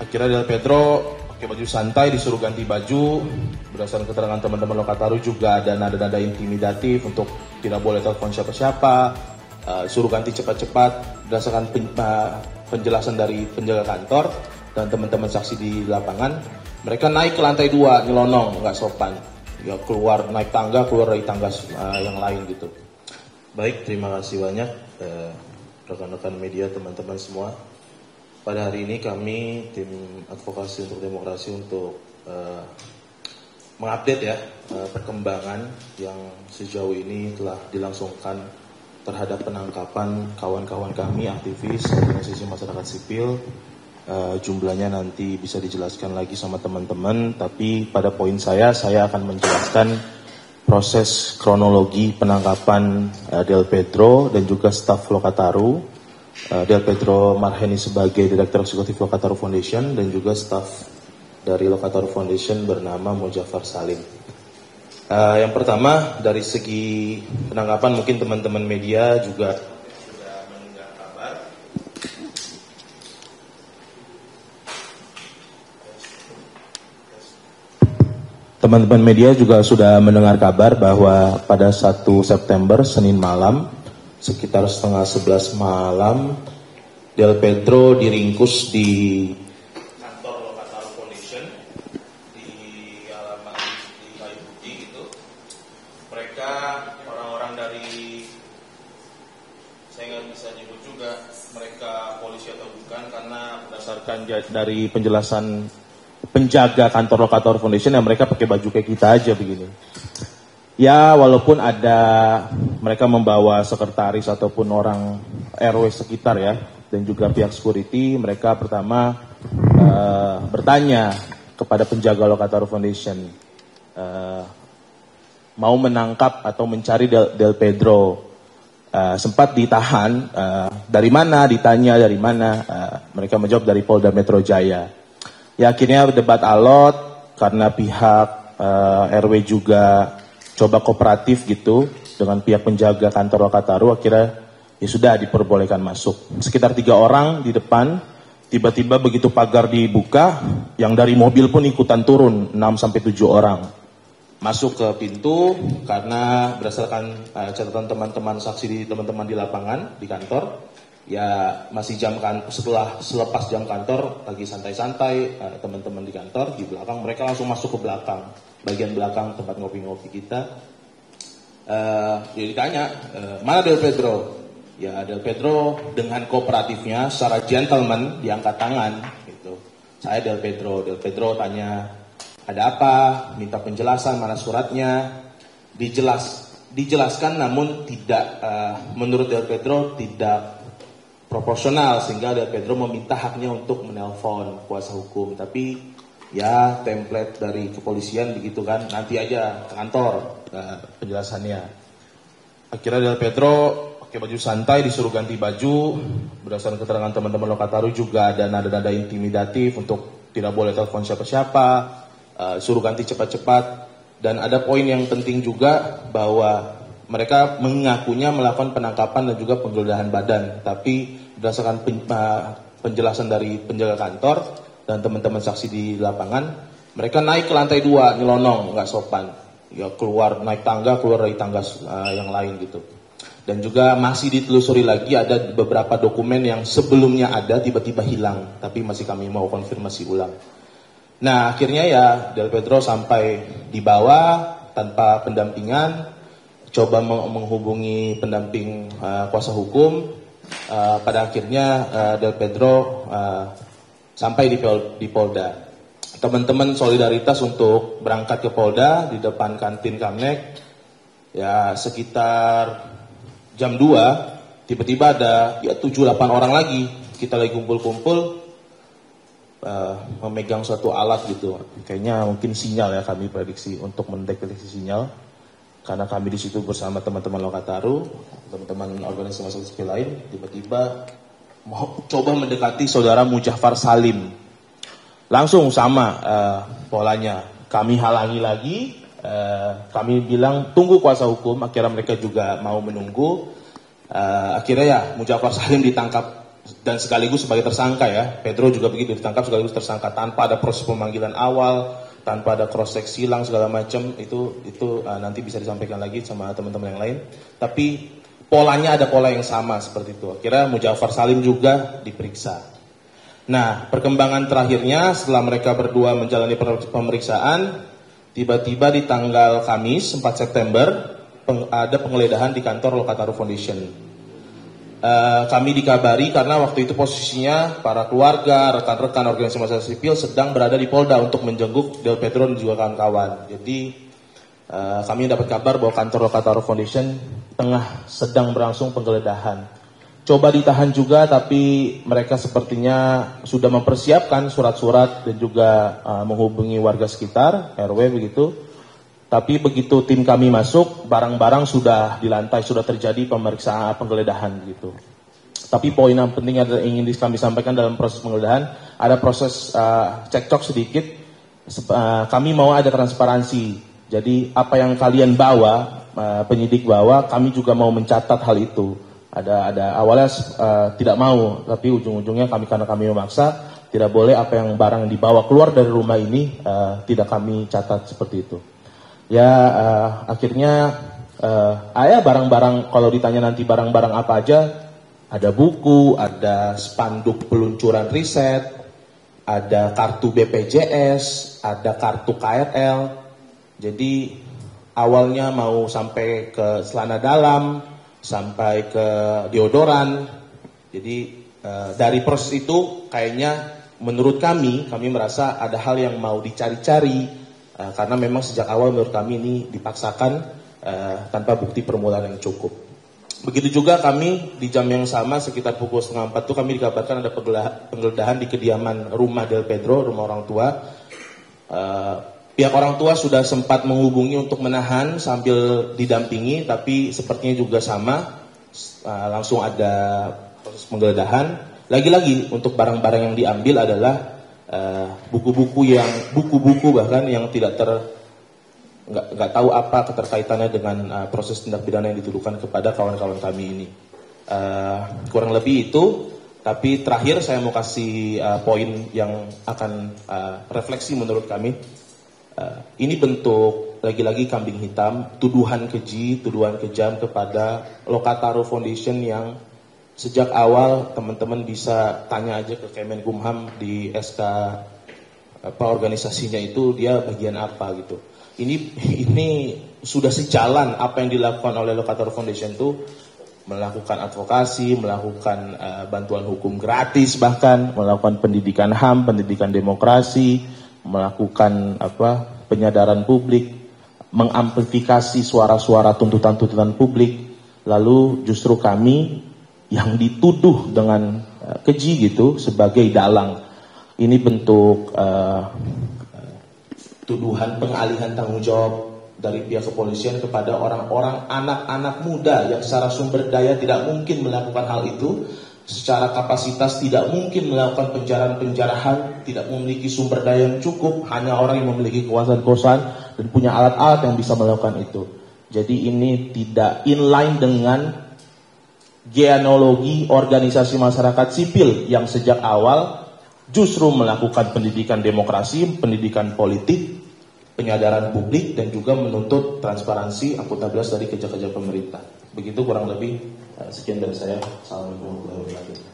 Akhirnya Del Pedro pakai baju santai, disuruh ganti baju. Berdasarkan keterangan teman-teman Lokataru juga ada nada-nada intimidatif untuk tidak boleh telepon siapa-siapa, suruh ganti cepat-cepat. Berdasarkan penjelasan dari penjaga kantor dan teman-teman saksi di lapangan, mereka naik ke lantai 2, nyelonong, nggak sopan. Ya keluar, naik tangga, keluar dari tangga yang lain gitu. Baik, terima kasih banyak rekan-rekan media, teman-teman semua. Pada hari ini kami tim advokasi untuk demokrasi untuk mengupdate ya perkembangan yang sejauh ini telah dilangsungkan terhadap penangkapan kawan-kawan kami aktivis organisasi masyarakat sipil. Jumlahnya nanti bisa dijelaskan lagi sama teman-teman, tapi pada poin saya akan menjelaskan proses kronologi penangkapan Del Pedro dan juga staf Lokataru. Del Pedro Marheni sebagai Direktur Eksekutif Lokataru Foundation dan juga staf dari Lokataru Foundation bernama Mujafar Salim. Yang pertama dari segi penangkapan, mungkin teman-teman media juga sudah mendengar kabar. Teman-teman media juga sudah mendengar kabar bahwa pada 1 September Senin malam sekitar setengah 11 malam, Del Pedro diringkus di kantor Lokataru Foundation di alamat di Kayu Putih gitu. Mereka orang-orang dari, saya nggak bisa nyebut juga mereka polisi atau bukan, karena berdasarkan dari penjelasan penjaga kantor Lokataru Foundation yang mereka pakai baju kayak kita aja begini. Ya, walaupun ada mereka membawa sekretaris ataupun orang RW sekitar ya, dan juga pihak security, mereka pertama bertanya kepada penjaga Lokataru Foundation, mau menangkap atau mencari Del Pedro. Sempat ditahan, dari mana, ditanya dari mana, mereka menjawab dari Polda Metro Jaya. Ya, akhirnya debat alot karena pihak RW juga coba kooperatif gitu dengan pihak penjaga kantor Lokataru, akhirnya ya sudah diperbolehkan masuk. Sekitar 3 orang di depan, tiba-tiba begitu pagar dibuka, yang dari mobil pun ikutan turun, 6-7 orang. Masuk ke pintu karena berdasarkan catatan teman-teman saksi di teman-teman di lapangan, di kantor, ya masih selepas jam kantor, lagi santai-santai, teman-teman di kantor, di belakang mereka langsung masuk ke belakang. Bagian belakang tempat ngopi-ngopi kita, dia ditanya, mana Del Pedro? Ya Del Pedro dengan kooperatifnya secara gentleman diangkat tangan gitu. Saya Del Pedro tanya ada apa, minta penjelasan, mana suratnya, dijelaskan namun tidak, menurut Del Pedro tidak proporsional, sehingga Del Pedro meminta haknya untuk menelpon kuasa hukum, tapi ya template dari kepolisian begitu kan, nanti aja ke kantor penjelasannya. Akhirnya Del Pedro pakai baju santai, disuruh ganti baju. Berdasarkan keterangan teman-teman Lokataru juga ada nada-nada intimidatif untuk tidak boleh telepon siapa-siapa, suruh ganti cepat-cepat. Dan ada poin yang penting juga bahwa mereka mengakunya melakukan penangkapan dan juga penggeledahan badan, tapi berdasarkan penjelasan dari penjaga kantor dan teman-teman saksi di lapangan, mereka naik ke lantai 2, nyelonong, nggak sopan. Ya keluar, naik tangga, keluar dari tangga yang lain gitu. Dan juga masih ditelusuri lagi, ada beberapa dokumen yang sebelumnya ada tiba-tiba hilang, tapi masih kami mau konfirmasi ulang. Nah akhirnya ya Del Pedro sampai di bawah tanpa pendampingan, coba menghubungi pendamping kuasa hukum. Pada akhirnya Del Pedro sampai di Polda. Teman-teman solidaritas untuk berangkat ke Polda di depan kantin Kamnek. Ya sekitar jam 2 tiba-tiba ada ya 7-8 orang lagi. Kita lagi kumpul-kumpul memegang suatu alat gitu. Kayaknya mungkin sinyal ya, kami prediksi untuk mendeteksi sinyal. Karena kami di situ bersama teman-teman Lokataru, teman-teman organisasi masyarakat sipil lain, tiba-tiba mau coba mendekati saudara Mujafar Salim. Langsung sama polanya, kami halangi lagi, kami bilang tunggu kuasa hukum, akhirnya mereka juga mau menunggu. Akhirnya ya Mujafar Salim ditangkap dan sekaligus sebagai tersangka ya. Pedro juga begitu, ditangkap sekaligus tersangka tanpa ada proses pemanggilan awal, tanpa ada cross check silang segala macam. Itu nanti bisa disampaikan lagi sama teman-teman yang lain. Tapi polanya ada pola yang sama seperti itu. Akhirnya Mujafar Salim juga diperiksa. Nah, perkembangan terakhirnya setelah mereka berdua menjalani pemeriksaan, tiba-tiba di tanggal Kamis 4 September ada penggeledahan di kantor Lokataru Foundation. Kami dikabari karena waktu itu posisinya para keluarga, rekan-rekan organisasi masyarakat sipil sedang berada di Polda untuk menjenguk Del Pedro dan juga kawan-kawan. Jadi kami dapat kabar bahwa kantor Lokataru Foundation sedang berlangsung penggeledahan. Coba ditahan juga, tapi mereka sepertinya sudah mempersiapkan surat-surat dan juga menghubungi warga sekitar, RW begitu. Tapi begitu tim kami masuk, barang-barang sudah di lantai, sudah terjadi pemeriksaan penggeledahan gitu. Tapi poin yang penting yang ingin kami sampaikan dalam proses penggeledahan, ada proses cekcok sedikit. Kami mau ada transparansi. Jadi apa yang kalian bawa, penyidik bawa, kami juga mau mencatat hal itu. Ada awalnya tidak mau, tapi ujung-ujungnya karena kami memaksa, tidak boleh apa yang barang yang dibawa keluar dari rumah ini tidak kami catat seperti itu. Ya akhirnya barang-barang, kalau ditanya nanti barang-barang apa aja, ada buku, ada spanduk peluncuran riset, ada kartu BPJS, ada kartu KRL. Jadi awalnya mau sampai ke celana dalam, sampai ke deodoran. Jadi dari proses itu kayaknya menurut kami merasa ada hal yang mau dicari-cari. Karena memang sejak awal menurut kami ini dipaksakan tanpa bukti permulaan yang cukup. Begitu juga kami di jam yang sama sekitar pukul 3:30 itu kami dikabarkan ada penggeledahan di kediaman rumah Del Pedro, rumah orang tua. Pihak orang tua sudah sempat menghubungi untuk menahan sambil didampingi, tapi sepertinya juga sama, langsung ada proses penggeledahan. Lagi-lagi untuk barang-barang yang diambil adalah buku-buku bahkan yang nggak tahu apa keterkaitannya dengan proses tindak pidana yang dituduhkan kepada kawan-kawan kami ini. Kurang lebih itu. Tapi terakhir saya mau kasih poin yang akan refleksi menurut kami. Ini bentuk lagi-lagi kambing hitam, tuduhan keji, tuduhan kejam kepada Lokataru Foundation yang sejak awal teman-teman bisa tanya aja ke Kemenkumham di SK organisasinya itu dia bagian apa gitu. Ini sudah sejalan apa yang dilakukan oleh Lokataru Foundation itu, melakukan advokasi, melakukan bantuan hukum gratis, bahkan melakukan pendidikan HAM, pendidikan demokrasi, melakukan penyadaran publik, mengamplifikasi suara-suara tuntutan-tuntutan publik. Lalu justru kami yang dituduh dengan keji gitu sebagai dalang. Ini bentuk tuduhan pengalihan tanggung jawab dari pihak kepolisian kepada orang-orang, anak-anak muda yang secara sumber daya tidak mungkin melakukan hal itu, secara kapasitas tidak mungkin melakukan penjarahan, tidak memiliki sumber daya yang cukup, hanya orang yang memiliki kekuasaan dan punya alat-alat yang bisa melakukan itu. Jadi ini tidak inline dengan genealogi organisasi masyarakat sipil yang sejak awal justru melakukan pendidikan demokrasi, pendidikan politik, penyadaran publik, dan juga menuntut transparansi, akuntabilitas dari kerja-kerja pemerintah. Begitu kurang lebih, sekian dari saya. Assalamualaikum warahmatullahi wabarakatuh.